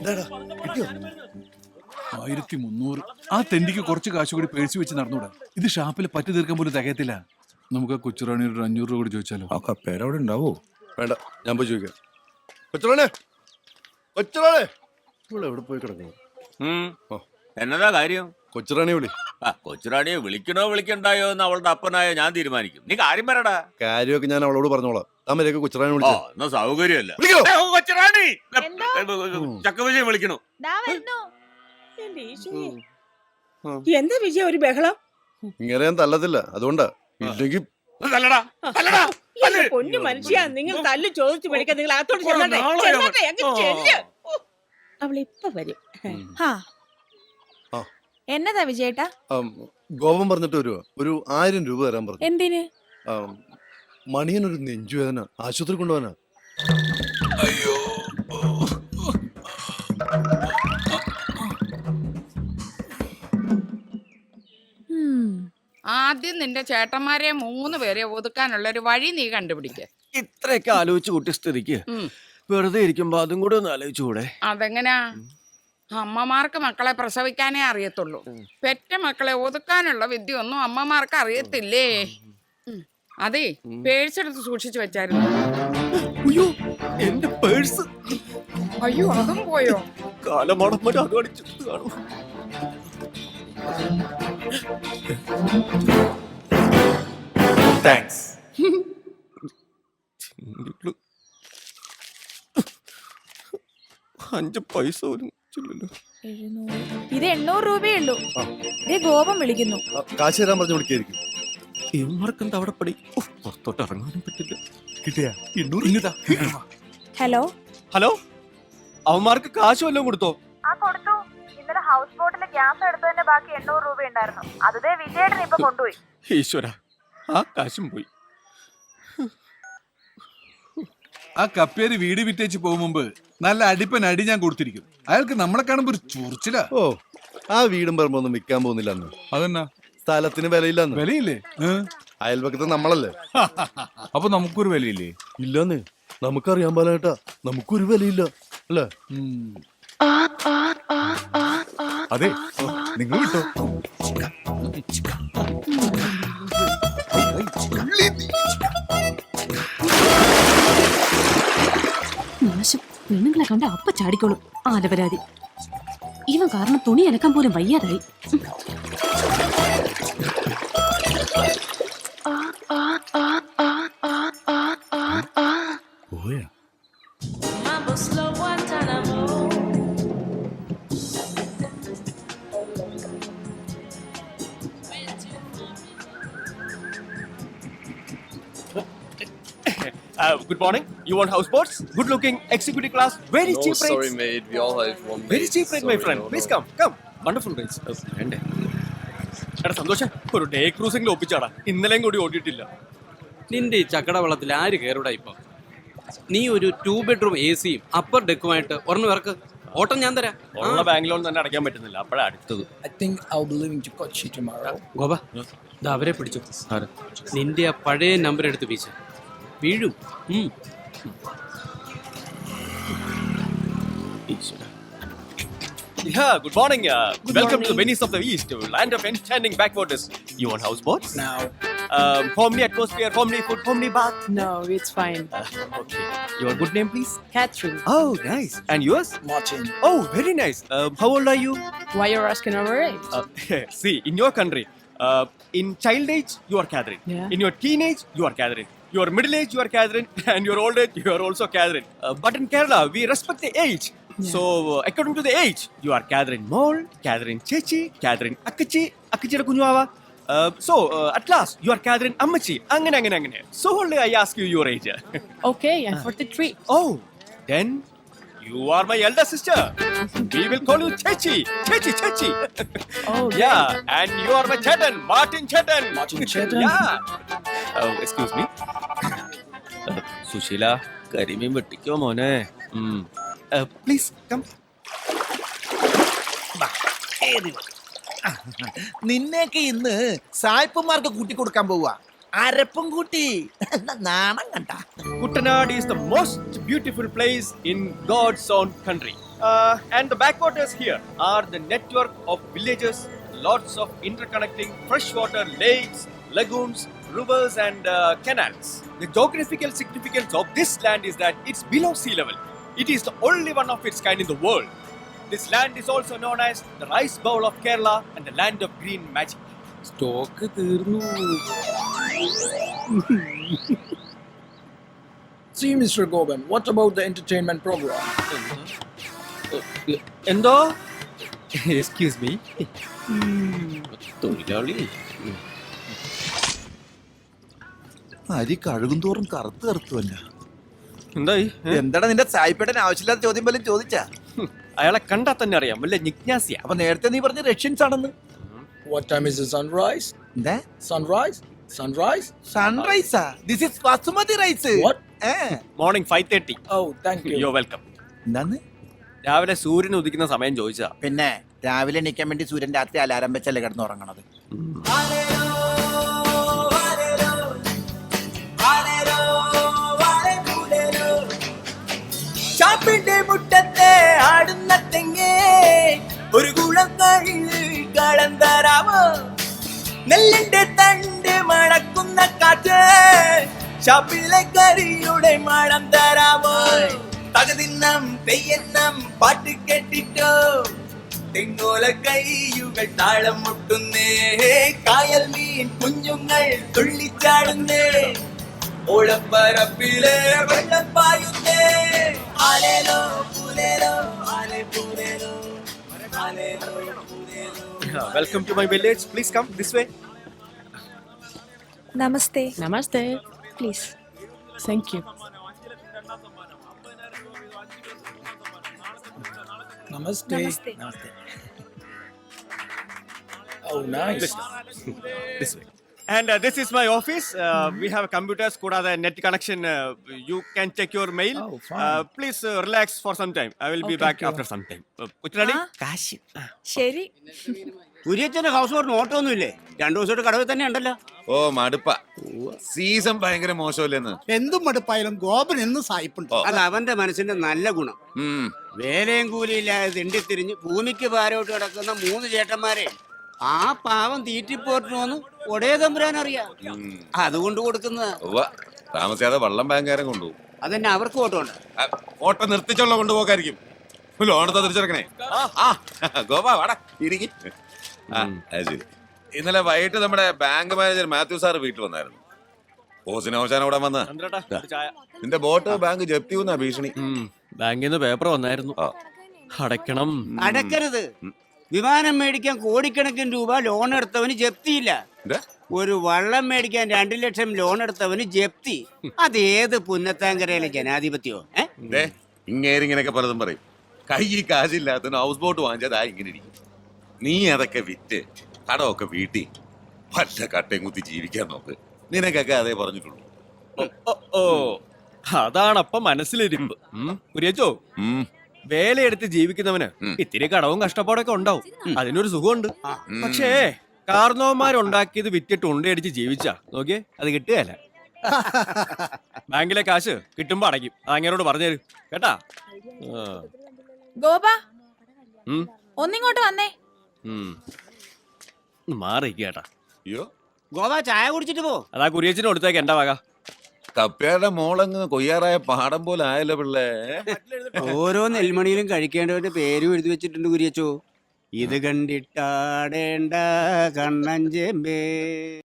1300. ആ തെണ്ടിക്ക് കുറച്ച് കാശ് കൂടി പേഴ്സ് വെച്ച് നടന്നൂടാ. ഇത് ഷാപ്പിൽ പറ്റി തീർക്കാൻ പോലും തികയത്തില്ല. നമുക്ക് ആ കൊച്ചുറാണി ഒരു 500 രൂപ കൂടി ചോദിച്ചാലോ? ആ കപ്പേരവിടെ ഉണ്ടാവോ? വേണ്ട, ഞാൻ പോയി ചോദിക്കാം. കൊച്ചുറാണേ, കൊച്ചുറാണേ, ഇവിടെ എവിടെ പോയി കിടക്കുന്നു? എന്നതാ കാര്യം? കൊച്ചുറാണിയെ വിളി. കൊച്ചുറാണിയെ വിളിക്കണോ വിളിക്കണ്ടായോ എന്ന് അവളുടെ അപ്പനായ ഞാൻ തീരുമാനിക്കും. നീ കാര്യം പറയടാ. കാര്യമൊക്കെ ഞാൻ അവളോട് പറഞ്ഞോളാം. താമരയൊക്കെ കൊച്ചുറാണി വിളിച്ചോ? എന്നാ സൗകര്യമല്ല. കൊച്ചുറാണി ചക്കവിജയം വിളിക്കണു. എന്താ വിജയ ഒരു ബഹളം? ഇങ്ങനെ ഞാൻ തല്ലത്തില്ല, അതുകൊണ്ടാ. ഇല്ലെങ്കിൽ പൊന്നു മനുഷ്യ, നിങ്ങൾ തല്ല് ചോദിച്ചു മേടിക്കാൻ നിങ്ങൾ അകത്തോട്ട് അവളിപ്പ വരും. എന്നതാ വിജയേട്ടാ? ഗോപം പറഞ്ഞിട്ട് വരുവാ. ഒരു 1000 രൂപ തരാൻ പറഞ്ഞു. എന്തിന്? മണിയനൊരു നെഞ്ചുവേദന, ആശുപത്രി കൊണ്ടുപോകാനാ. അയ്യോ, ആദ്യം നിന്റെ ചേട്ടന്മാരെ 3 പേരെ ഒതുക്കാനുള്ള ഒരു വഴി നീ കണ്ടുപിടിക്ക. ഇത്രയൊക്കെ ആലോചിച്ച് കൂട്ടിയ സ്ഥിതിക്ക് വെറുതെ ഇരിക്കുമ്പോ അതും കൂടെ ഒന്ന് ആലോചിച്ചുകൂടെ? അതെങ്ങനാ? അമ്മമാർക്ക് മക്കളെ പ്രസവിക്കാനേ അറിയത്തുള്ളൂ. പെറ്റ മക്കളെ ഒതുക്കാനുള്ള വിദ്യ ഒന്നും അമ്മമാർക്ക് അറിയത്തില്ലേ. അതെ, പേഴ്സ് എടുത്ത് സൂക്ഷിച്ചു വെച്ചായിരുന്നു. അയ്യോ, എന്റെ പേഴ്സ്! അയ്യോ, അതും പോയോ? കാലമടമ്പ അത് അടിച്ചിട്ട് കാണും. താങ്ക്സ്. 5 പൈസ പോലും ചില്ലല്ലോ. ഇത് 800 രൂപയേ ഉള്ളൂ. ഗോപം വിളിക്കുന്നു. കാശ് തരാൻ പറഞ്ഞു വിളിക്കായിരിക്കും. ഇവന്മാർക്കെന്താ അവിടെ പടി? പുറത്തോട്ട് ഇറങ്ങാനും പറ്റില്ല. കിട്ടിയാ? ഹലോ ഹലോ, അവന്മാർക്ക് കാശ് വല്ലതും കൊടുത്തോ? കൊടുത്തു. ഇന്നലെ ഹൗസ് ബോട്ടിലെ ഗ്യാസ് എടുത്തതിന്റെ ബാക്കി 800 രൂപ ഉണ്ടായിരുന്നു. അതേ വിജയേട്ടൻ ഇപ്പൊ കൊണ്ടുപോയി. ഈശ്വര, ആ കാശും പോയി. ആ കപ്പേര് വീട് വിറ്റേച്ച് പോകും മുമ്പ് നല്ല അടിപ്പൻ അടി ഞാൻ കൊടുത്തിരിക്കും. അയാൾക്ക് നമ്മളെ കാണുമ്പോ ഒരു ചൊറിച്ചില. ഓ, ആ വീടും പറമ്പൊന്നും വിൽക്കാൻ പോകുന്നില്ല. അതെന്നാ? സ്ഥലത്തിന് വിലയില്ലെന്ന്. വിലയില്ലേ? അയൽപക്കത്ത് നമ്മളല്ലേ. അപ്പൊ നമുക്കൊരു വിലയില്ലേ? ഇല്ലെന്ന് നമുക്കറിയാൻ പാലേട്ടാ. നമുക്കൊരു വിലയില്ല അല്ലേ? അതെ, നിങ്ങൾ വിട്ടോ. പെണ്ണുങ്ങളെ കണ്ട അപ്പ ചാടിക്കോളും. ആലപരാതി. ഇവൻ കാരണം തുണി അലക്കാൻ പോലും വയ്യാതായി. Good morning. You want houseboats? Good looking, executive class, very cheap rates. Sorry, mate. We all have one. Very cheap rate, my friend. Please come. Wonderful rates. എടാ സന്തോഷം, ഒരു ഡേ ക്രൂസിംഗിൽ ഒപ്പിച്ചാടാ. ഇന്നലെയും കൂടി ഓടിയിട്ടില്ല. നിന്റെ ഈ ചക്കട വെള്ളത്തിൽ ആര് കയറൂടാ ഇപ്പൊ? നീ ഒരു 2 ബെഡ്റൂം AC അപ്പർ ഡെക്കുമായിട്ട് ഒരെണ്ണം ഇറക്ക്. ഓട്ടം ഞാൻ തരാം. ഉള്ള ബാങ്ക് ലോൺ തന്നെ അടയ്ക്കാൻ പറ്റുന്നില്ല. അപ്പോഴാണ് അടുത്തത്. ഗോപ, അവരെ പിടിച്ചു. നിന്റെ ആ പഴയ നമ്പർ എടുത്ത് വീശ. വീഴും. Yeah, good morning. Welcome to the Venice of the East, land of enchanting backwaters. You want houseboats? No. Homely atmosphere, homely food, homely bath. No, it's fine. Okay. Your good name, please? Catherine. Oh, nice. And yours? Martin. Oh, very nice. How old are you? Why you're asking our age? See, in your country, in child age, you are Catherine. Yeah. In your teenage, you are Catherine. Your middle age, you are Catherine. And your old age, you are also Catherine. But in Kerala, we respect the age. Yeah. So, according to the age, you are Catherine Mol, Catherine Chechi, Catherine Akachira Kunyava. So, at last, you are Catherine Ammachi. Angane. So, only I ask you your age. Okay, I'm 43. Oh, then you are my elder sister. We will call you Chechi. Oh, yeah, and you are my Chetan, Martin Chetan. Yeah. Excuse me. Sushila, കരിമീൻ വെട്ടിക്കോ മോനെ. Please come. നിന്നെയൊക്കെ ഇന്ന് സായിപ്പന്മാർക്ക് കൂട്ടി കൊടുക്കാൻ പോവുക. അരപ്പും കൂട്ടി നാണം കണ്ട. Kuttanad is the most beautiful place in God's own country. And the backwaters here are the network of villages, lots of interconnecting freshwater lakes, lagoons, rivers, and canals. The geographical significance of this land is that it's below sea level. It is the only one of its kind in the world. This land is also known as the rice bowl of Kerala and the land of green magic. Stock തീർന്നു. See, Mr. Goban, what about the entertainment program? Endo? Excuse me. തൊഴിലാളി. അരി കഴുകും തോറും കറുത്ത് കറുത്തുമല്ല. എന്തായി? എന്താണ് നിന്റെ സായിപ്പേട്ടൻ ആവശ്യമില്ലാത്ത ചോദ്യം പോലും ചോദിച്ചാ? അയാളെ കണ്ടാൽ തന്നെ അറിയാം, വല്ല ജിജ്ഞാസിയ. അപ്പൊ നേരത്തെ നീ പറഞ്ഞ റഷ്യൻസ് ആണെന്ന്. What time is the sunrise? എന്താ Sunrise? Sunrise? സൺറൈസാ? This is basmati rice. What? Morning 5:30. Oh, thank you. You're welcome. എന്താന്ന്? രാവിലെ സൂര്യൻ ഉദിക്കുന്ന സമയം ചോദിച്ചാ. പിന്നെ രാവിലെ എണീക്കാൻ വേണ്ടി സൂര്യൻ രാത്രി അലാരം വെച്ചല്ലേ കിടന്നുറങ്ങണത്. ഷാപ്പിന്റെ മുറ്റത്തെ ആടുന്ന തെങ്ങേ ഒരു കുളം കളം തരാമോ? നെല്ലിന്റെ തണ്ട് മണക്കുന്ന കാറ്റ് ഷാപ്പിലെ കരിയുടെ മണം തരാമോ? തകതിന്നം തെയ്യന്നം പാട്ട് കേട്ടിട്ടോ തെങ്ങോല കൈയുകൾ താളം മുട്ടുന്നേ. കായൽ മീൻ കുഞ്ഞുങ്ങൾ തുള്ളിച്ചാടുന്നേ. ഓളപ്പരപ്പിലെ വെള്ളം പായുന്നേ. ആലേലോ പൂലേലോ ആലേ പൂലേലോ ആലേലോ പൂലേലോ. Welcome to my village. Please come this way. Namaste. Namaste. Please. Thank you. Namaste. Namaste. Oh, nice. This way. And this is my office. We have computers, കൂടാതെ net connection. You can check your mail. Oh, fine. Please relax for some time. I will be back after some time. കുറ്റനാടി കാശ്. ശരി. കുര്യച്ചന്റെ house ബോട്ടിന് ഓട്ടമൊന്നുമില്ലേ? 2 ദിവസമായിട്ട് കടവിൽ തന്നെ ഉണ്ടല്ലോ. ഓ മടുപ്പ, season ഭയങ്കര മോശമല്ലേന്ന്. എന്തും മടുപ്പായാലും ഗോപൻ എന്ന് സായിപ്പുണ്ടോ? അത് അവന്റെ മനസ്സിന്റെ നല്ല ഗുണം. വേലയും കൂലിയില്ലാതെ തിണ്ടിത്തിരിഞ്ഞ് ഭൂമിക്ക് ഭാരോട്ട് കിടക്കുന്ന 3 ചേട്ടന്മാരെ ആ പാവം തീറ്റിപ്പോറ്റിനോന്ന് ഒടേ തമ്പുരാൻ അറിയാം. അതുകൊണ്ട് കൊടുക്കുന്ന താമസിയാതെ വള്ളം ബാങ്കുകാരൻ കൊണ്ടുപോകും. അതന്നെ അവർക്ക് ഓട്ടമുണ്ട്. ഓട്ടം നിർത്തിച്ചുള്ള കൊണ്ടുപോകായിരിക്കും. ലോണത്തെ തിരിച്ചെടുക്കണേ. ഗോപാ വാടാ ഇരിക്കും. ശരി. ഇന്നലെ വൈകിട്ട് നമ്മുടെ ബാങ്ക് മാനേജർ മാത്യു സാർ വീട്ടിൽ വന്നായിരുന്നു. ഓസിന് അവസാനം ഇവിടെ വന്ന് നിന്റെ ബോട്ട് ബാങ്ക് ജപ്തി ചെയ്യുന്ന ഭീഷണി. ബാങ്കിൽ നിന്ന് പേപ്പർ വന്നായിരുന്നു. അടയ്ക്കണം. അടക്കരുത്. വിമാനം മേടിക്കാൻ കോടിക്കണക്കിന് രൂപ ലോൺ എടുത്തവന് ജപ്തിയില്ല. ഒരു വള്ളം മേടിക്കാൻ 2 ലക്ഷം ലോൺ എടുത്തവന് ജപ്തി. അതേത് പുന്നത്താങ്കരയിലെ ജനാധിപത്യോ? ഇങ്ങനെയൊക്കെ പലതും പറയും. കൈ കാശില്ലാത്തതിന് ഹൗസ് ബോട്ട് വാങ്ങിച്ചതാ ഇങ്ങനെ ഇരിക്കും. നീ അതൊക്കെ വിറ്റ് കടമൊക്കെ വീട്ടി പല്ല കട്ടയും കുത്തി ജീവിക്കാൻ നോക്ക്. നിനക്കൊക്കെ അതേ പറഞ്ഞിട്ടുള്ളൂ. ഓ അതാണപ്പം മനസ്സിലിരിപ്പ്. കുര്യച്ചോ, വേലയെടുത്ത് ജീവിക്കുന്നവന് ഇത്തിരി കടവും കഷ്ടപ്പാടൊക്കെ ഉണ്ടാവും. അതിനൊരു സുഖമുണ്ട്. പക്ഷേ കാർന്നോന്മാരുണ്ടാക്കിയത് വിറ്റിട്ട് ഉണ്ടയടിച്ച് ജീവിച്ചാ നോക്കിയേ, അത് കിട്ടുകയല്ല. ബാങ്കിലെ കാശ് കിട്ടുമ്പോ അടയ്ക്കും. അങ്ങനോട് പറഞ്ഞേരും കേട്ടാ. ഗോപ, ഒന്നിങ്ങോട്ട് വന്നേ. മാറി കേട്ടാ. അയ്യോ ഗോവ ചായ കുടിച്ചിട്ട് പോ. അതാ കുര്യച്ചിന് കൊടുത്തേക്ക് എന്റെ വക. കപ്പയുടെ മോളങ്ങ് കൊയ്യാറായ പാടം പോലെ ആയല്ലോ പിള്ളേ. ഓരോ നെൽമണിയിലും കഴിക്കേണ്ടവന്റെ പേരും എഴുതി വെച്ചിട്ടുണ്ട് കുര്യച്ചോ. ഇത് കണ്ടിട്ടാടേണ്ട കണ്ണഞ്ചേമ്പേ.